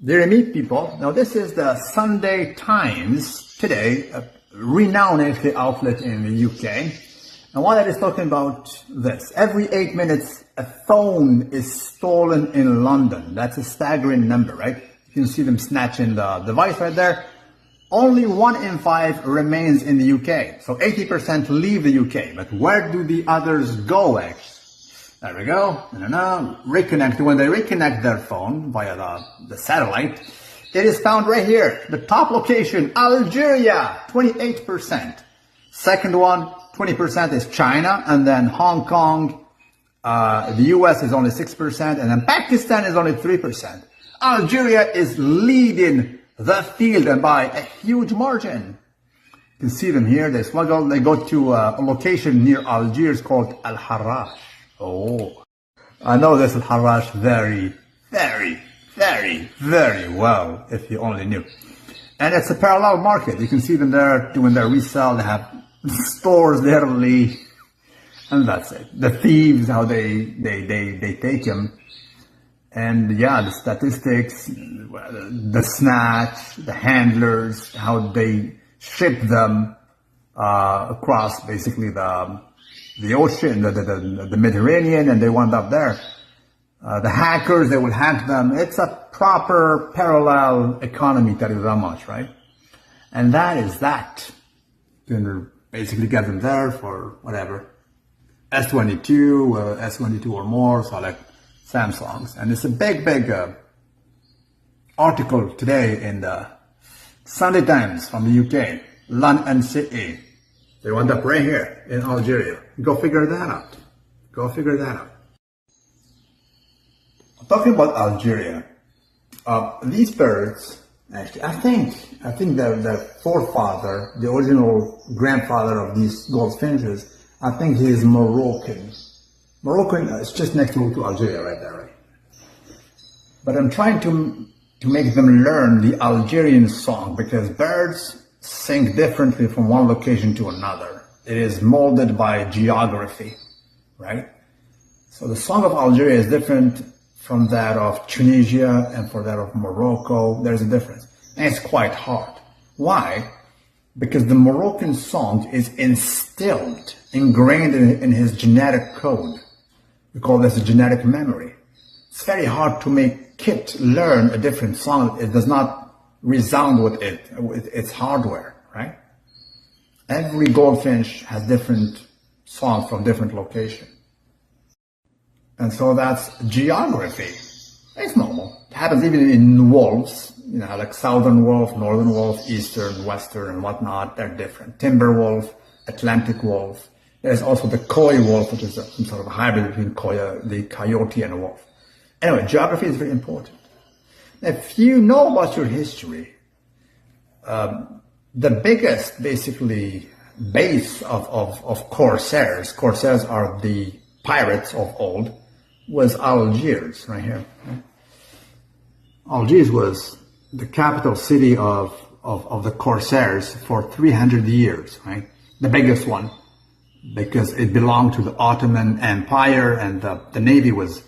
Dear me, people. Now, this is the Sunday Times today, a renowned outlet in the UK. And what it is talking about this. Every 8 minutes, a phone is stolen in London. That's a staggering number, right? You can see them snatching the device right there. Only 1 in 5 remains in the UK. So 80% leave the UK. But where do the others go, actually? There we go. Reconnect. When they reconnect their phone via the satellite, it is found right here. The top location, Algeria, 28%. Second one, 20% is China, and then Hong Kong. The US is only 6%, and then Pakistan is only 3%. Algeria is leading the field, and by a huge margin. You can see them here. They go to a location near Algiers called Al Harrach. Oh, I know this Al Harrach very, very, very, very well, if you only knew. And it's a parallel market. You can see them there doing their resale. They have stores literally, and that's it. The thieves, how they take them. And yeah, the statistics, the snatch, the handlers, how they ship them across basically the ocean, the Mediterranean, and they wound up there. The hackers, they will hack them. It's a proper parallel economy, tell you that much, right? And that is that. You can basically get them there for whatever. S22, S22 or more, so like Samsungs. And it's a big article today in the Sunday Times from the UK, London City. They wound up right here in Algeria. Go figure that out. Go figure that out. Talking about Algeria, these birds, actually, I think their forefather, the original grandfather of these goldfinches, I think he is Moroccan. Moroccan is just next to Algeria right there, right? But I'm trying to make them learn the Algerian song because birds sing differently from one location to another. It is molded by geography, right? So the song of Algeria is different from that of Tunisia and for that of Morocco. There's a difference. And it's quite hard. Why? Because the Moroccan song is ingrained in his genetic code. We call this a genetic memory. It's very hard to make Kit learn a different song. It does not resound with its hardware, right? Every goldfinch has different songs from different locations. And so that's geography. It's normal. It happens even in wolves, like southern wolf, northern wolf, eastern, western, and whatnot. They're different. Timber wolf, Atlantic wolf. There's also the Khoi wolf, which is some sort of a hybrid between the coyote and a wolf. Anyway, geography is very important. If you know about your history, the biggest, basically, base of corsairs are the pirates of old, was Algiers, right here. Right? Algiers was the capital city of the corsairs for 300 years, right? The biggest one, because it belonged to the Ottoman Empire, and the navy was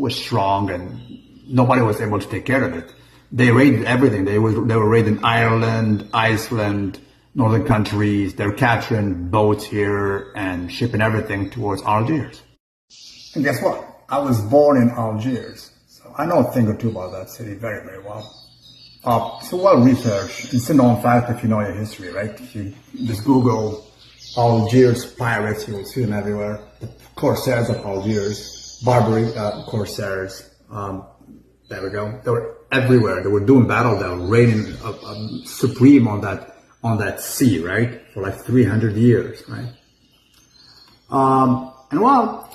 strong, and nobody was able to take care of it. They raided everything. They were raiding Ireland, Iceland, northern countries. They're capturing boats here and shipping everything towards Algiers. And guess what? I was born in Algiers, so I know a thing or two about that city very, very well. It's a well-researched. It's a known fact if you know your history, right? If you just Google Algiers pirates, you will see them everywhere. The corsairs of Algiers, Barbary corsairs. There we go. They were everywhere. They were doing battle. They were reigning supreme on that sea, right? For like 300 years, right? And well,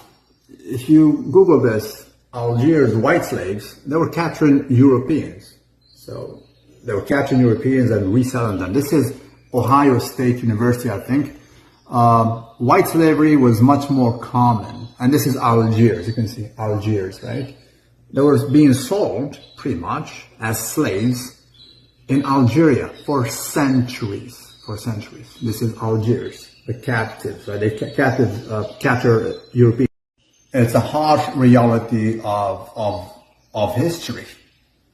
if you Google this, Algiers white slaves, they were capturing Europeans. So they were capturing Europeans and reselling them. This is Ohio State University, I think. White slavery was much more common. And this is Algiers. You can see Algiers, right? They were being sold, pretty much, as slaves in Algeria for centuries. This is Algiers, the captives, right? They capture Europeans. It's a harsh reality of history.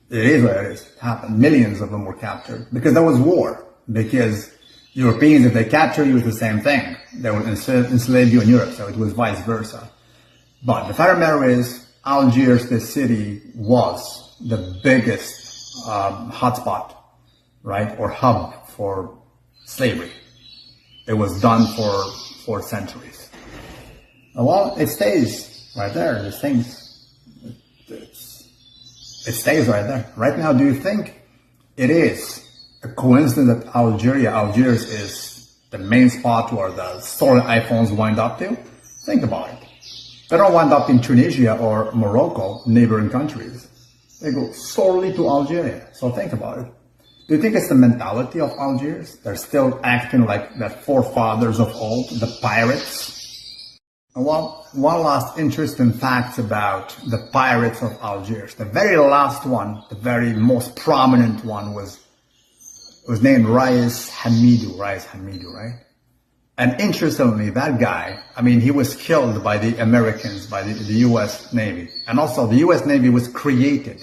It is what it is. It happened. Millions of them were captured because there was war. Because Europeans, if they captured you, it was the same thing. They would enslave you in Europe, so it was vice versa. But the fact of the matter is, Algiers, the city, was the biggest hotspot, right, or hub for slavery. It was done for centuries. Well, it stays right there. This thing's, it stays right there. Right now, do you think it is a coincidence that Algiers is the main spot where the stolen iPhones wind up to? Think about it. They don't wind up in Tunisia or Morocco, neighboring countries. They go solely to Algeria. So think about it. Do you think it's the mentality of Algiers? They're still acting like the forefathers of old, the pirates? And one last interesting fact about the pirates of Algiers. The very last one, the very most prominent one was named Rais Hamidou, right? And interestingly, that guy, I mean, he was killed by the Americans, by the U.S. Navy. And also, the U.S. Navy was created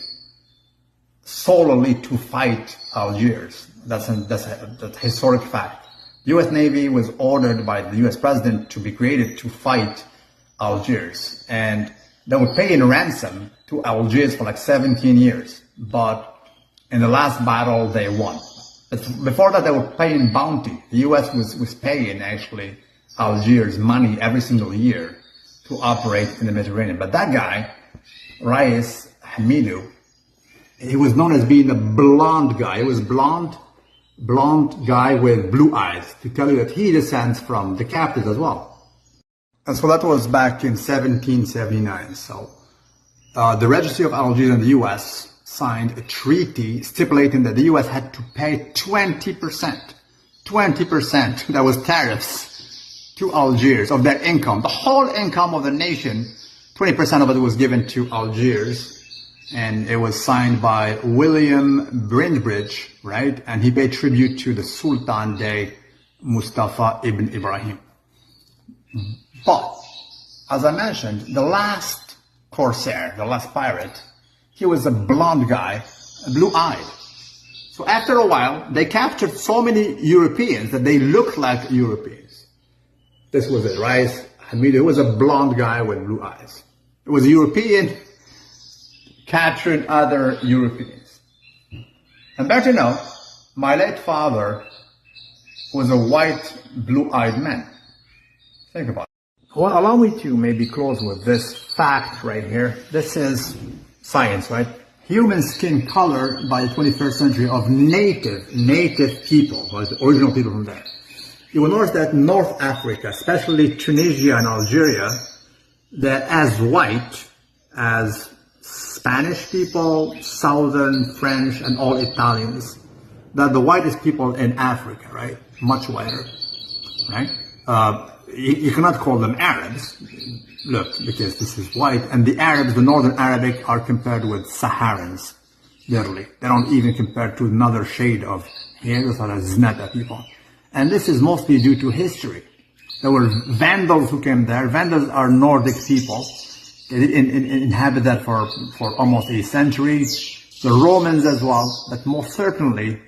solely to fight Algiers. That's a historic fact. The U.S. Navy was ordered by the U.S. president to be created to fight Algiers. And they were paying ransom to Algiers for like 17 years. But in the last battle, they won. Before that, they were paying bounty. The U.S. was paying, actually, Algiers money every single year to operate in the Mediterranean. But that guy, Rais Hamidou, he was known as being a blonde guy. He was blonde guy with blue eyes, to tell you that he descends from the captives as well. And so that was back in 1779. So the Registry of Algiers and the U.S. signed a treaty stipulating that the U.S. had to pay 20%, that was tariffs, to Algiers of their income. The whole income of the nation, 20% of it was given to Algiers. And it was signed by William Brindbridge, right? And he paid tribute to the Sultan Dey Mustafa ibn Ibrahim. But, as I mentioned, the last corsair, the last pirate, he was a blonde guy, blue-eyed. So after a while, they captured so many Europeans that they looked like Europeans. This was it, Rais Hamidou was a blonde guy with blue eyes. It was a European capturing other Europeans. And better to know, my late father was a white, blue-eyed man. Think about it. Well, allow me to maybe close with this fact right here. This is science, right? Human skin color by the 21st century of native people, like the original people from there. You will notice that North Africa, especially Tunisia and Algeria, they're as white as Spanish people, Southern French, and all Italians. They're the whitest people in Africa, right? Much whiter, right? You cannot call them Arabs, look, because this is white. And the Arabs, the Northern Arabic, are compared with Saharans, literally. They don't even compare to another shade of hair. Those are Znata people. And this is mostly due to history. There were Vandals who came there. Vandals are Nordic people. They inhabit that for almost a century. The Romans as well, but most certainly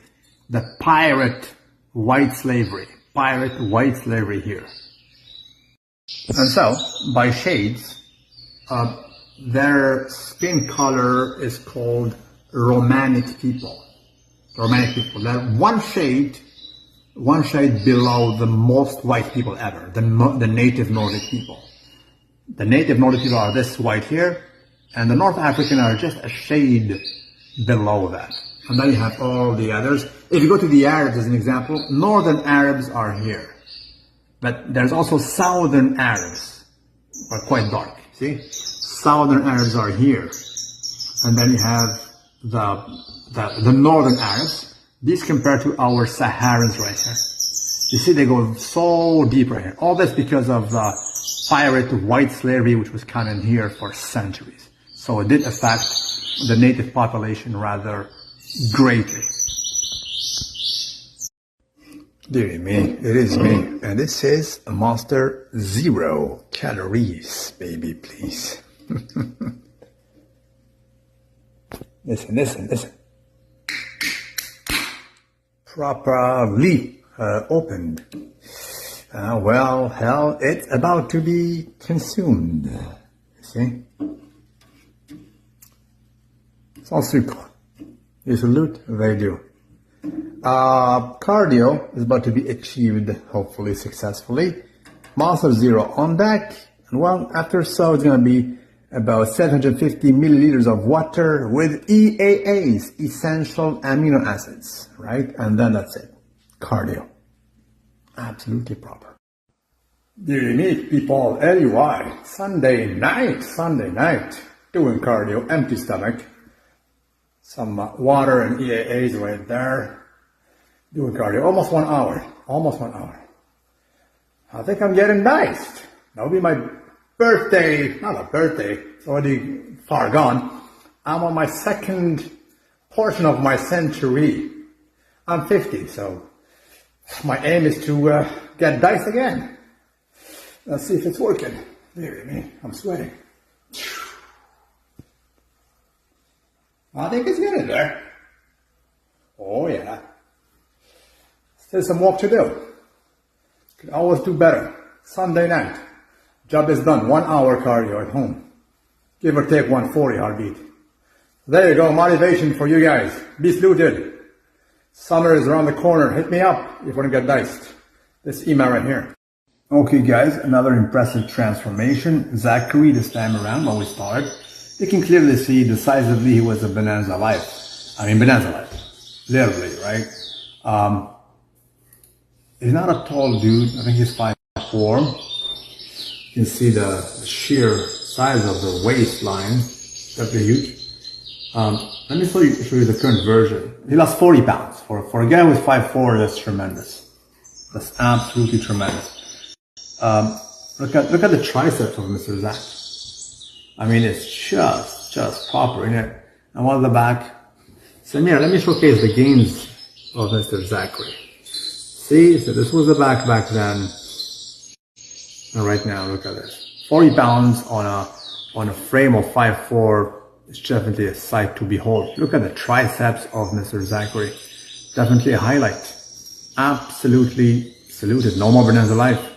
the pirate white slavery here. And so, by shades, their skin color is called Romanic people. They're one shade below the most white people ever, the native Nordic people. The native Nordic people are this white here, and the North African are just a shade below that. And then you have all the others. If you go to the Arabs as an example, Northern Arabs are here. But there's also Southern Arabs, who are quite dark, see? Southern Arabs are here. And then you have the Northern Arabs. These compared to our Saharans right here. You see, they go so deep right here. All this because of the pirate white slavery, which was common here for centuries. So it did affect the native population rather greatly. Dear me, it is me. And this is a Monster 0 calories, baby, please. Listen, listen, listen. Properly opened. Well, hell, it's about to be consumed. See? Sans sucre. You salute? They do. Cardio is about to be achieved, hopefully successfully. Monster Zero on deck. And well, after so, it's going to be about 750 milliliters of water with EAAs, essential amino acids, right? And then that's it. Cardio. Absolutely proper. Dear me, people, LUI, Sunday night, doing cardio, empty stomach. Some water and EAAs right there. Doing cardio, almost 1 hour. I think I'm getting diced. That'll be my birthday, not a birthday, it's already far gone. I'm on my second portion of my century. I'm 50, so my aim is to get diced again. Let's see if it's working. Dear me, I'm sweating. I think it's getting there. Oh yeah. Still some work to do. Could always do better. Sunday night. Job is done. 1 hour cardio at home. Give or take 140 heartbeat. There you go. Motivation for you guys. Be saluted. Summer is around the corner. Hit me up if you want to get diced. This email right here. Okay guys, another impressive transformation. Zachary this time around when we started. You can clearly see decisively he was a bonanza life. Bonanza life. Literally, right? He's not a tall dude. I think he's 5'4". You can see the sheer size of the waistline. Definitely huge. Let me show you the current version. He lost 40 pounds. For a guy who's 5'4", that's tremendous. That's absolutely tremendous. Look at the triceps of Mr. Zach. It's just proper in it. And one at the back. Samir, let me showcase the gains of Mr. Zachary. See, so this was the back then. And right now, look at this. 40 pounds on a frame of 5'4". It's definitely a sight to behold. Look at the triceps of Mr. Zachary. Definitely a highlight. Absolutely saluted. No more bonanza life.